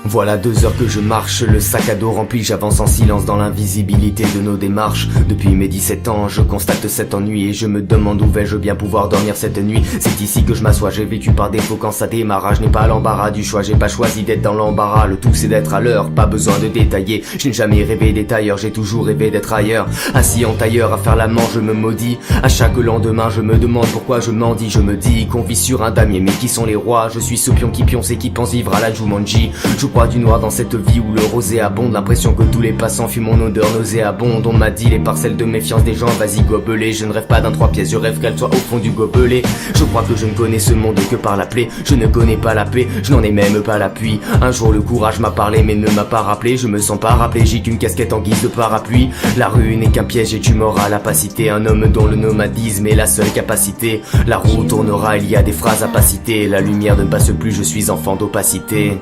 Voilà 2 heures que je marche, le sac à dos rempli, j'avance en silence dans l'invisibilité de nos démarches. Depuis mes 17 ans, je constate cet ennui et je me demande où vais-je bien pouvoir dormir cette nuit. C'est ici que je m'assois, j'ai vécu par défaut quand ça démarre. Je n'ai pas l'embarras du choix, j'ai pas choisi d'être dans l'embarras. Le tout c'est d'être à l'heure, pas besoin de détailler. Je n'ai jamais rêvé d'être ailleurs, j'ai toujours rêvé d'être ailleurs. Assis en tailleur à faire la manche, je me maudis. À chaque lendemain, je me demande pourquoi je mendie. Je me dis qu'on vit sur un damier, mais qui sont les rois? Je suis ce pion qui pionce et qui pense vivre à la Jumanji. Je crois du noir dans cette vie où le rosé abonde. L'impression que tous les passants fuient mon odeur nauséabonde. On m'a dit les parcelles de méfiance des gens, vas-y gobelet. Je ne rêve pas d'un 3 pièces, je rêve qu'elle soit au fond du gobelet. Je crois que je ne connais ce monde que par la plaie. Je ne connais pas la paix, je n'en ai même pas l'appui. Un jour le courage m'a parlé mais ne m'a pas rappelé. Je me sens paraplégique, une casquette en guise de parapluie. La rue n'est qu'un piège et tu m'auras la pacité. Un homme dont le nomadisme est la seule capacité. La roue tournera, il y a des phrases à pas citer. La lumière ne passe plus, je suis enfant d'opacité.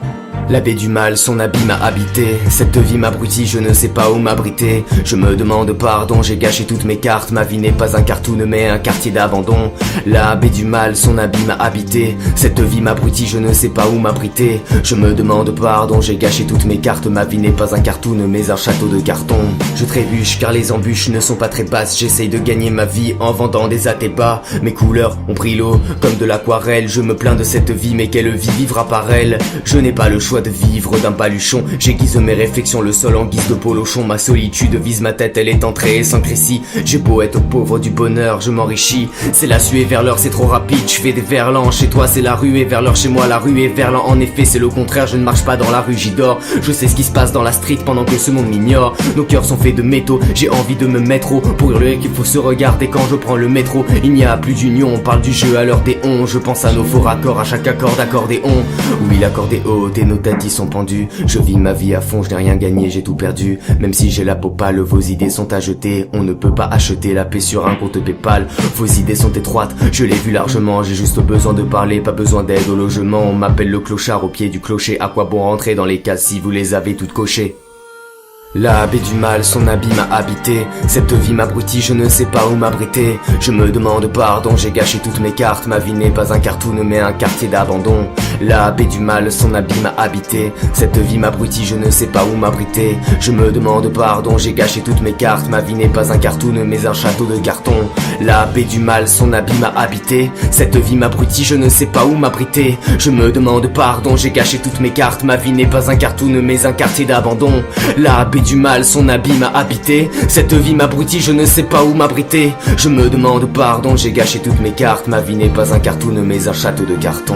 La baie du mal, son abîme a habité. Cette vie m'abrutit, je ne sais pas où m'abriter. Je me demande pardon, j'ai gâché toutes mes cartes. Ma vie n'est pas un cartoon mais un quartier d'abandon. La baie du mal, son abîme a habité. Cette vie m'abrutit, je ne sais pas où m'abriter. Je me demande pardon, j'ai gâché toutes mes cartes. Ma vie n'est pas un cartoon mais un château de carton. Je trébuche car les embûches ne sont pas très basses. J'essaye de gagner ma vie en vendant des athées-bas. Mes couleurs ont pris l'eau comme de l'aquarelle. Je me plains de cette vie mais quelle vie vivra par elle? Je n'ai pas le choix de vivre d'un baluchon. J'aiguise mes réflexions, le sol en guise de polochon. Ma solitude vise ma tête, elle est entrée sans crécy. J'ai beau être pauvre du bonheur, je m'enrichis. C'est la suée vers l'heure, c'est trop rapide, je fais des verlans. Chez toi c'est la ruée vers l'heure, chez moi la ruée vers l'an. En effet c'est le contraire, je ne marche pas dans la rue, j'y dors. Je sais ce qui se passe dans la street pendant que ce monde m'ignore. Nos cœurs sont faits de métaux, j'ai envie de me mettre au pour hurler qu'il faut se regarder quand je prends le métro. Il n'y a plus d'union, on parle du jeu à l'heure des ondes. Je pense à nos faux raccords, à chaque accord d'accordéon. Oui l'accordéon et nos têtes y sont pendues. Je vis ma vie à fond, je n'ai rien gagné, j'ai tout perdu. Même si j'ai la peau pâle, vos idées sont à jeter. On ne peut pas acheter la paix sur un compte Paypal. Vos idées sont étroites, je l'ai vu largement. J'ai juste besoin de parler, pas besoin d'aide au logement. On m'appelle le clochard au pied du clocher. À quoi bon rentrer dans les cases si vous les avez toutes cochées? La baie du mal, son abîme a habité. Cette vie m'abrutit, je ne sais pas où m'abriter. Je me demande pardon, j'ai gâché toutes mes cartes. Ma vie n'est pas un cartoon mais un quartier d'abandon. La baie du mal, son abîme a habité. Cette vie m'abrutit, je ne sais pas où m'abriter. Je me demande pardon, j'ai gâché toutes mes cartes. Ma vie n'est pas un cartoon mais un château de carton. La baie du mal, son abîme a habité. Cette vie m'abrutit, je ne sais pas où m'abriter. Je me demande pardon, j'ai gâché toutes mes cartes. Ma vie n'est pas un cartoon mais un quartier d'abandon. La baie du mal, son abîme a habité. Cette vie m'abrutit, je ne sais pas où m'abriter. Je me demande pardon, j'ai gâché toutes mes cartes. Ma vie n'est pas un cartoon mais un château de carton.